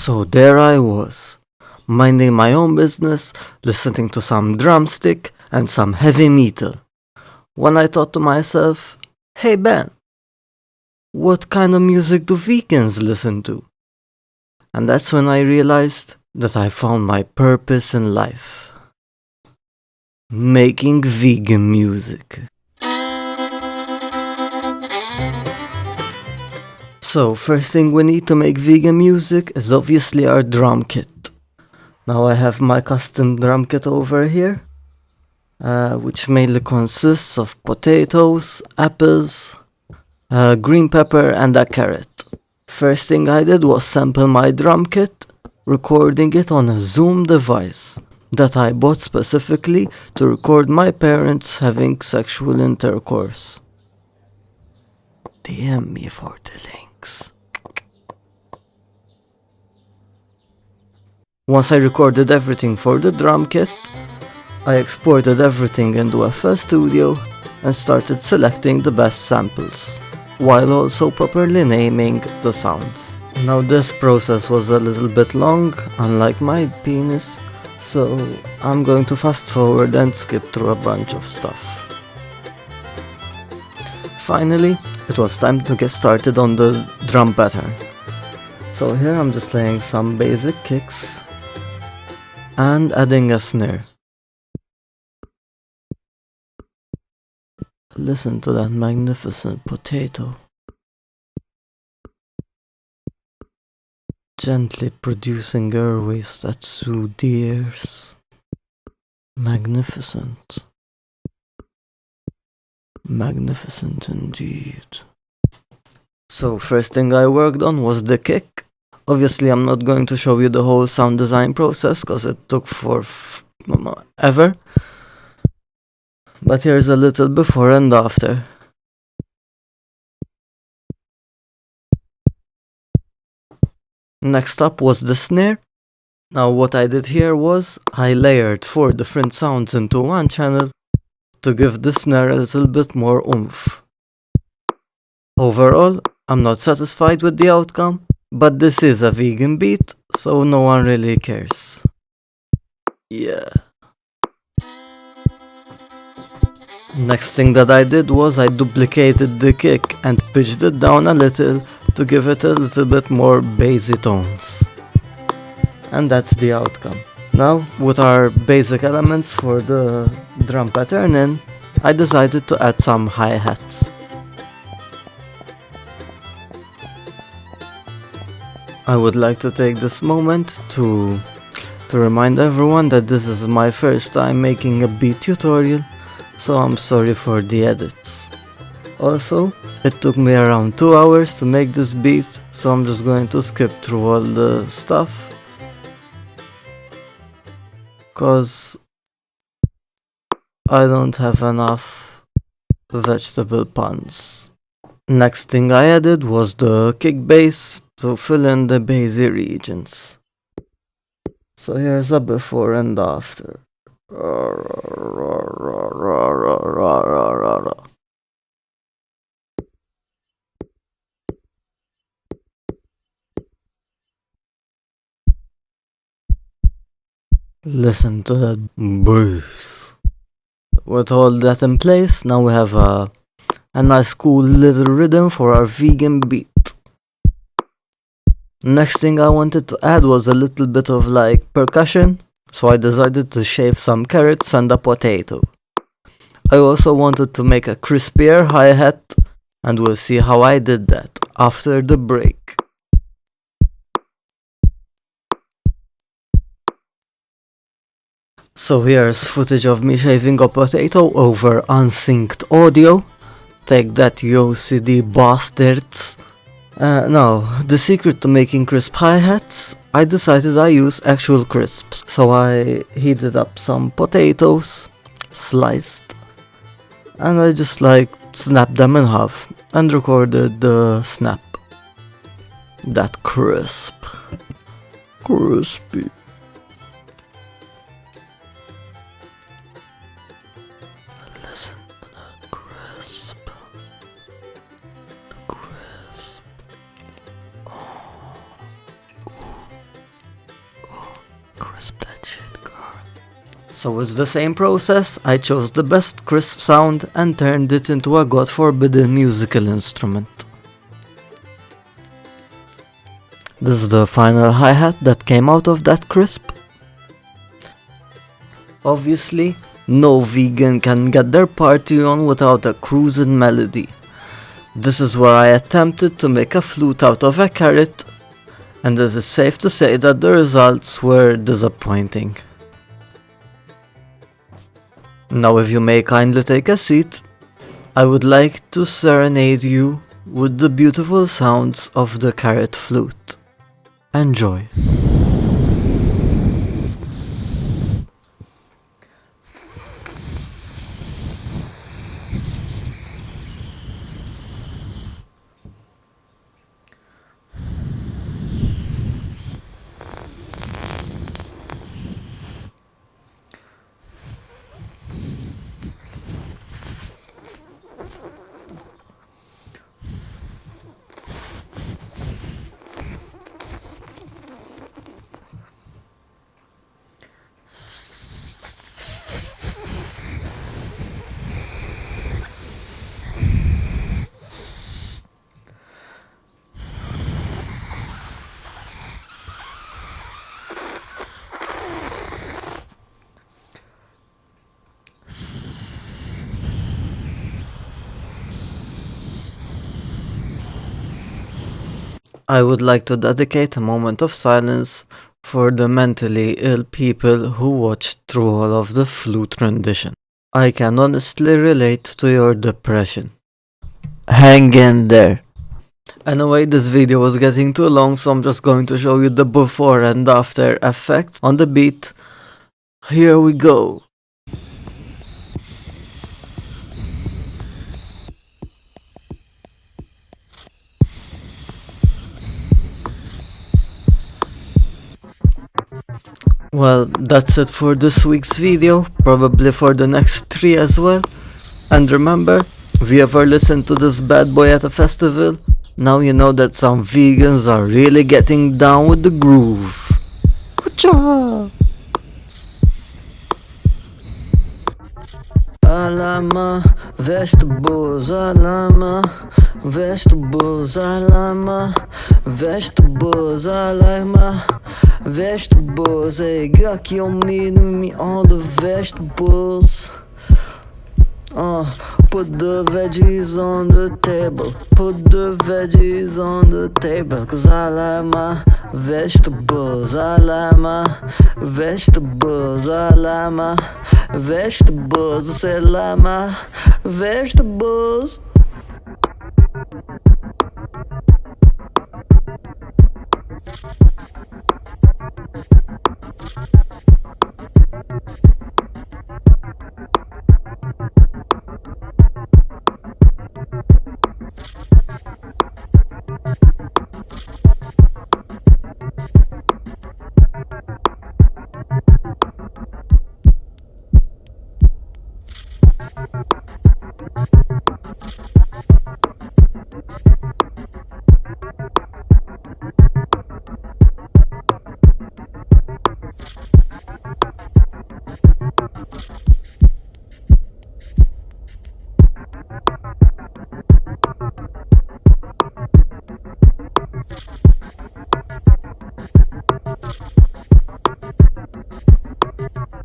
So there I was, minding my own business, listening to some drumstick and some heavy metal, when I thought to myself, hey Ben, what kind of music do vegans listen to? And that's when I realized that I found my purpose in life. Making vegan music. So, first thing we need to make vegan music is obviously our drum kit. Now I have my custom drum kit over here, which mainly consists of potatoes, apples, green pepper and a carrot. First thing I did was sample my drum kit, recording it on a Zoom device that I bought specifically to record my parents having sexual intercourse. DM me for the links. Once I recorded everything for the drum kit, I exported everything into FL Studio and started selecting the best samples, while also properly naming the sounds. Now this process was a little bit long, unlike my penis, so I'm going to fast forward and skip through a bunch of stuff. Finally, it was time to get started on the drum pattern. So here I'm just laying some basic kicks and adding a snare. Listen to that magnificent potato. Gently producing airwaves that soothe the ears. Magnificent. Magnificent indeed. So first thing I worked on was the kick. Obviously I'm not going to show you the whole sound design process cause it took forever. But here's a little before and after. Next up was the snare. Now what I did here was I layered 4 different sounds into one channel to give the snare a little bit more oomph. Overall, I'm not satisfied with the outcome, but this is a vegan beat, so no one really cares. Yeah. Next thing that I did was I duplicated the kick and pitched it down a little to give it a little bit more bassy tones. And that's the outcome. Now, with our basic elements for the drum pattern in, I decided to add some hi-hats. I would like to take this moment to remind everyone that this is my first time making a beat tutorial, so I'm sorry for the edits. Also, it took me around 2 hours to make this beat, so I'm just going to skip through all the stuff, cause I don't have enough vegetable puns. Next thing I added was the kick bass to fill in the bassy regions. So here's a before and after. Listen to that bass. With all that in place, now we have a nice cool little rhythm for our vegan beat. Next thing I wanted to add was a little bit of like percussion, so I decided to shave some carrots and a potato. I also wanted to make a crispier hi-hat, and we'll see how I did that after the break. So here's footage of me shaving a potato over unsynced audio. Take that, you OCD bastards. Now, the secret to making crisp hi-hats, I decided I use actual crisps. So I heated up some potatoes, sliced, and I just like snapped them in half and recorded the snap. That crisp. Crispy. Listen to that crisp. The crisp. crisp that shit, girl. So it's the same process. I chose the best crisp sound and turned it into a god forbidden musical instrument. This is the final hi-hat that came out of that crisp. Obviously, no vegan can get their party on without a cruising melody. This is where I attempted to make a flute out of a carrot, and it is safe to say that the results were disappointing. Now if you may kindly take a seat, I would like to serenade you with the beautiful sounds of the carrot flute. Enjoy. I would like to dedicate a moment of silence for the mentally ill people who watched through all of the flute rendition. I can honestly relate to your depression. Hang in there. Anyway, this video was getting too long, so I'm just going to show you the before and after effects on the beat. Here we go. Well, that's it for this week's video, probably for the next 3 as well. And remember, if you ever listen to this bad boy at a festival, now you know that some vegans are really getting down with the groove. Good job! I like my vegetables, I like my vegetables, I like my vegetables, I like my vegetables. Hey, girl, you me all the vegetables. Put the veggies on the table, put the veggies on the table, cause I like my vegetables, I like my vegetables, I like my vegetables, I said I like my vegetables.